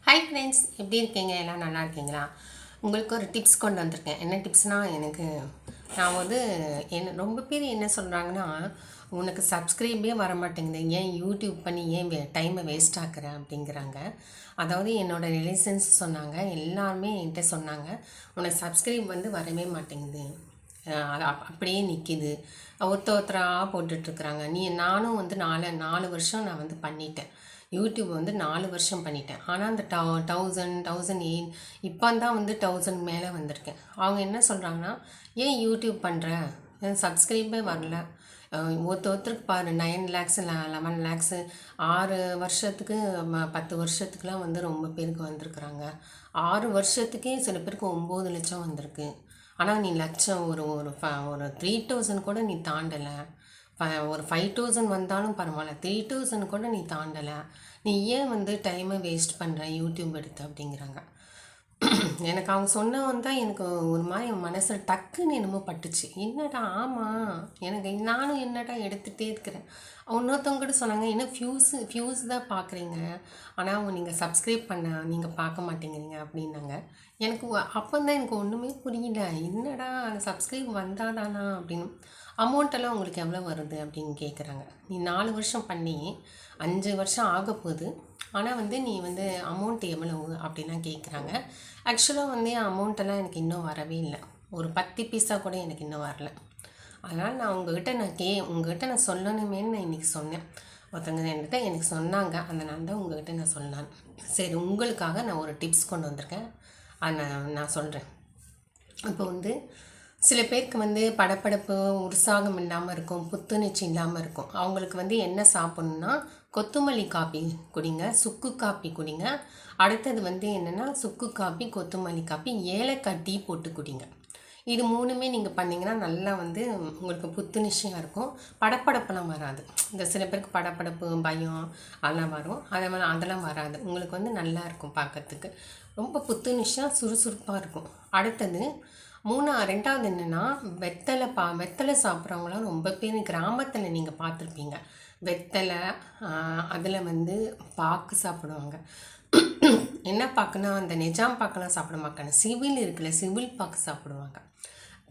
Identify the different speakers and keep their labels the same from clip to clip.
Speaker 1: Hi friends, எப்படி இருக்கீங்க? எல்லாம் நல்லா இருக்கீங்களா? உங்களுக்கு ஒரு டிப்ஸ் கொண்டு வந்திருக்கேன். என்ன டிப்ஸ்னால், நான் ரொம்ப பேர் என்ன சொல்கிறாங்கன்னா, உனக்கு சப்ஸ்கிரைபே வர மாட்டேங்குது, ஏன் யூடியூப் பண்ணி ஏன் டைமை வேஸ்ட் ஆக்குற அப்படிங்கிறாங்க. அதாவது என்னோடய ரிலேஷன்ஸ் சொன்னாங்க, எல்லாருமே என்கிட்ட சொன்னாங்க, உனக்கு சப்ஸ்கிரைப் வரவே மாட்டேங்குது, அது அப்படியே நிற்கிது, ஒருத்தராக போட்டுட்ருக்குறாங்க. நானும் 4 வருஷம் நான் பண்ணிட்டேன். யூடியூப் 4 வருஷம் பண்ணிட்டேன். ஆனால் அந்த 1008 இப்போ தான் 1000 மேலே வந்திருக்கேன். அவங்க என்ன சொல்கிறாங்கன்னா, ஏன் யூடியூப் பண்ணுற, ஏன் சப்ஸ்கிரைபே வரல, ஒருத்தருக்கு பாரு 9 லேக்ஸு 11 லேக்ஸு 6 வருஷத்துக்கு 10 வருஷத்துக்குலாம் ரொம்ப பேருக்கு வந்திருக்குறாங்க. 6 வருஷத்துக்கே சில பேருக்கு 9 லட்சம் வந்திருக்கு. ஆனால் நீ லட்சம் ஒரு ஒரு 3000 கூட நீ தாண்டலை, ஒரு 5000 வந்தாலும் பரவாயில்ல, 3000 கூட நீ தாண்டலை, நீ ஏன் டைமை வேஸ்ட் பண்ணுற யூடியூப் எடுத்து அப்படிங்கிறாங்க. எனக்கு அவங்க சொன்னவன் தான் எனக்கு ஒரு மாதிரி மனசில் டக்குன்னு என்னமோ பட்டுச்சு. என்னடா, ஆமாம், நானும் என்னடா எடுத்துகிட்டே இருக்கிறேன். இன்னொருத்தவங்க கூட சொன்னாங்க, என்ன ஃபியூஸ் தான் பார்க்குறீங்க, ஆனால் நீங்கள் சப்ஸ்கிரைப் பண்ண நீங்கள் பார்க்க மாட்டேங்கிறீங்க அப்படின்னாங்க. எனக்கு அப்போ தான் எனக்கு ஒன்றுமே புரியல. என்னடா, அந்த சப்ஸ்கிரைப் வந்தாதானா அப்படின்னு. அமௌண்ட்டெல்லாம் உங்களுக்கு எவ்வளோ வருது அப்படின்னு கேட்குறாங்க. நீ 4 வருஷம் பண்ணி 5 வருஷம் ஆக போகுது, ஆனால் நீ அமௌண்ட் எவ்வளவு அப்படின்லாம் கேட்குறாங்க. ஆக்சுவலாக அமௌண்ட்டெல்லாம் எனக்கு இன்னும் வரவே இல்லை. ஒரு 10 பைசா கூட எனக்கு இன்னும் வரல. அதனால் நான் உங்கள்கிட்ட நான் சொல்லணுமேன்னு நான் இன்றைக்கி சொன்னேன். ஒருத்தவங்க என்கிட்ட எனக்கு சொன்னாங்க, அதனால தான் உங்கள்கிட்ட நான் சொன்னேன். சரி, உங்களுக்காக நான் ஒரு டிப்ஸ் கொண்டு வந்திருக்கேன், அதை நான் சொல்கிறேன். இப்போ சில பேருக்கு படப்படப்பு, உற்சாகம் இல்லாமல் இருக்கும், புத்துணர்ச்சி இல்லாமல் இருக்கும். அவங்களுக்கு என்ன சாப்பிட்ணுன்னா, கொத்தமல்லி காப்பி குடிங்க, சுக்கு காப்பி குடிங்க. அடுத்தது என்னென்னா, சுக்கு காப்பி, கொத்தமல்லி காப்பி, ஏலக்காய் டீ போட்டு குடிங்க. இது 3மே நீங்கள் பண்ணிங்கன்னா நல்லா உங்களுக்கு புத்துணர்ச்சியாக இருக்கும். படப்படப்பெல்லாம் வராது. இந்த சில பேருக்கு படப்படப்பு, பயம் அதெல்லாம் வரும். அதெல்லாம் வராது. உங்களுக்கு நல்லா இருக்கும் பார்க்கறதுக்கு. ரொம்ப புத்துணர்ச்சியாக சுறுசுறுப்பாக இருக்கும். அடுத்தது 2வது என்னென்னா, வெத்தலை சாப்பிட்றவங்களாம் ரொம்ப பேர் கிராமத்தில் நீங்கள் பார்த்துருப்பீங்க. வெத்தலை, அதில் பாக்கு சாப்பிடுவாங்க. என்ன பாக்குன்னா, அந்த நிஜாம் பாக்கெல்லாம் சாப்பிட மாட்டாங்க, சிவில் இருக்குல்ல, சிவில் பாக்கு சாப்பிடுவாங்க.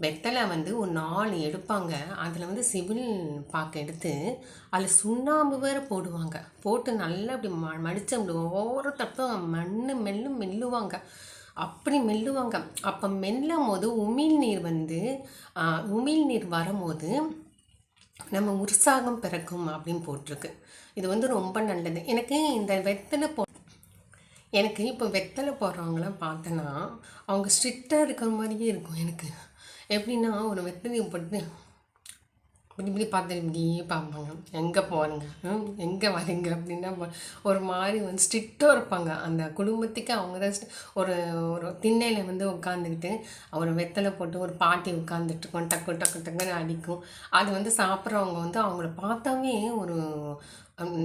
Speaker 1: வெத்தலை ஒரு 4 எடுப்பாங்க, அதில் சிவில் பாக்கு எடுத்து அதில் சுண்ணாம்பு வேறு போடுவாங்க. போட்டு நல்லா அப்படி மடித்து அப்படி ஓரத்தப்ப மெல்லுவாங்க. அப்படி மெல்லுவாங்க. அப்போ மெல்லும் போது உமிழ்நீர் வரும்போது நம்ம உற்சாகம் பிறக்கும் அப்படின்னு போட்டிருக்கு. இது ரொம்ப நல்லது. எனக்கு இப்போ வெத்தலை போடுறவங்களாம் பார்த்தேன்னா, அவங்க ஸ்ட்ரிக்டாக இருக்கிற மாதிரியே இருக்கும். எனக்கு எப்படின்னா, ஒரு வெத்தலையை போட்டு இப்படி பார்த்து இப்படியே பார்ப்பாங்க, எங்கே போகிறீங்க, எங்கே வரீங்க அப்படின்னா ஒரு மாதிரி ஸ்ட்ரிக்டாக இருப்பாங்க. அந்த குடும்பத்துக்கு அவங்க தான் ஒரு ஒரு திண்ணையில் உட்காந்துக்கிட்டு ஒரு வெத்தலை போட்டு ஒரு பாட்டி உட்காந்துட்ருக்கோம், டக்கு டக்கு டக்குன்னு அடிக்கும். அது சாப்பிட்றவங்க அவங்கள பார்த்தாவே ஒரு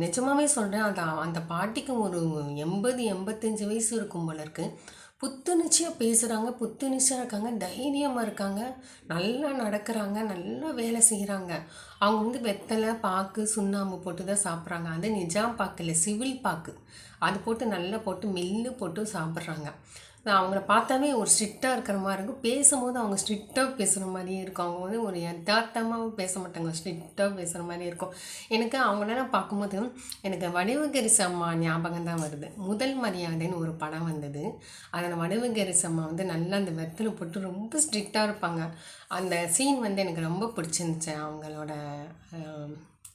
Speaker 1: நிஜமாகவே சொல்கிறேன், அந்த பாட்டிக்கு ஒரு 80-85 வயசு இருக்கும் போல இருக்குது. புத்துணர்ச்சியாக பேசுகிறாங்க, புத்துணர்ச்சியாக இருக்காங்க, தைரியமாக இருக்காங்க, நல்லா நடக்கிறாங்க, நல்லா வேலை செய்கிறாங்க. அவங்க வெத்தலை, பாக்கு, சுண்ணாம்பு போட்டு தான் சாப்பிட்றாங்க. அது நிஜாம் பாக்கு இல்லை, சிவில் பாக்கு. அது போட்டு நல்லா போட்டு மெல்லு போட்டு சாப்பிட்றாங்க. அவங்கள பார்த்தாவே ஒரு ஸ்ட்ரிக்டாக இருக்கிற மாதிரி இருக்கும். பேசும்போது அவங்க ஸ்ட்ரிக்டாக பேசுகிற மாதிரியே இருக்கும். அவங்க ஒரு யதார்த்தமாகவும் பேச மாட்டாங்க, ஸ்ட்ரிக்டாக பேசுகிற மாதிரியே இருக்கும். எனக்கு அவங்களெல்லாம் பார்க்கும்போது எனக்கு வடிவுகரிசி அம்மா ஞாபகம் தான் வருது. முதல் மரியாதைன்னு ஒரு படம் வந்தது. அதில் வடிவுகரிசி அம்மா நல்லா அந்த வெத்தலை போட்டு ரொம்ப ஸ்ட்ரிக்டாக இருப்பாங்க. அந்த சீன் எனக்கு ரொம்ப பிடிச்சிருந்துச்சு. அவங்களோட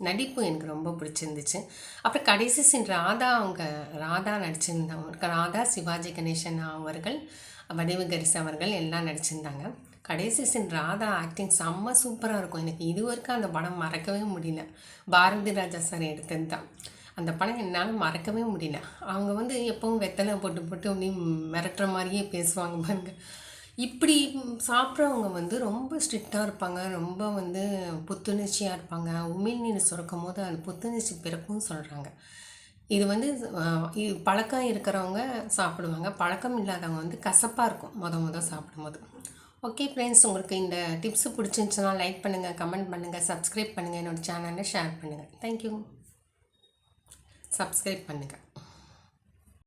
Speaker 1: நடிப்பு எனக்கு ரொம்ப பிடிச்சிருந்துச்சு. அப்புறம் கடைசி சீன் ராதா நடிச்சிருந்தாங்க. ராதா, சிவாஜி கணேசன் அவர்கள், வடிவுகரிசி அவர்கள் எல்லாம் நடிச்சிருந்தாங்க. கடைசி சீன் ராதா ஆக்டிங் செம்ம சூப்பராக இருக்கும். எனக்கு இது வரைக்கும் அந்த படம் மறக்கவே முடியல. பாரதி ராஜா சார் எடுத்தது தான் அந்த படம், என்னால் மறக்கவே முடியல. அவங்க எப்பவும் வெத்தலை போட்டு போட்டு அப்படி மிரட்டுற மாதிரியே பேசுவாங்க பாருங்க. இப்படி சாப்பிட்றவங்க ரொம்ப ஸ்ட்ரிக்டாக இருப்பாங்க, ரொம்ப புத்துணர்ச்சியாக இருப்பாங்க. உமிழ்நீர் சுரக்கும் போது அது புத்துணர்ச்சி பிறக்கும்னு சொல்கிறாங்க. இது பழக்கம் இருக்கிறவங்க சாப்பிடுவாங்க, பழக்கம் இல்லாதவங்க கசப்பாக இருக்கும் முத சாப்பிடும்போது. ஓகே ஃப்ரெண்ட்ஸ், உங்களுக்கு இந்த டிப்ஸு பிடிச்சிருந்துச்சுன்னா லைக் பண்ணுங்கள், கமெண்ட் பண்ணுங்கள், சப்ஸ்கிரைப் பண்ணுங்கள், என்னோடய சேனலை ஷேர் பண்ணுங்கள். தேங்க்யூ. சப்ஸ்கிரைப் பண்ணுங்கள்.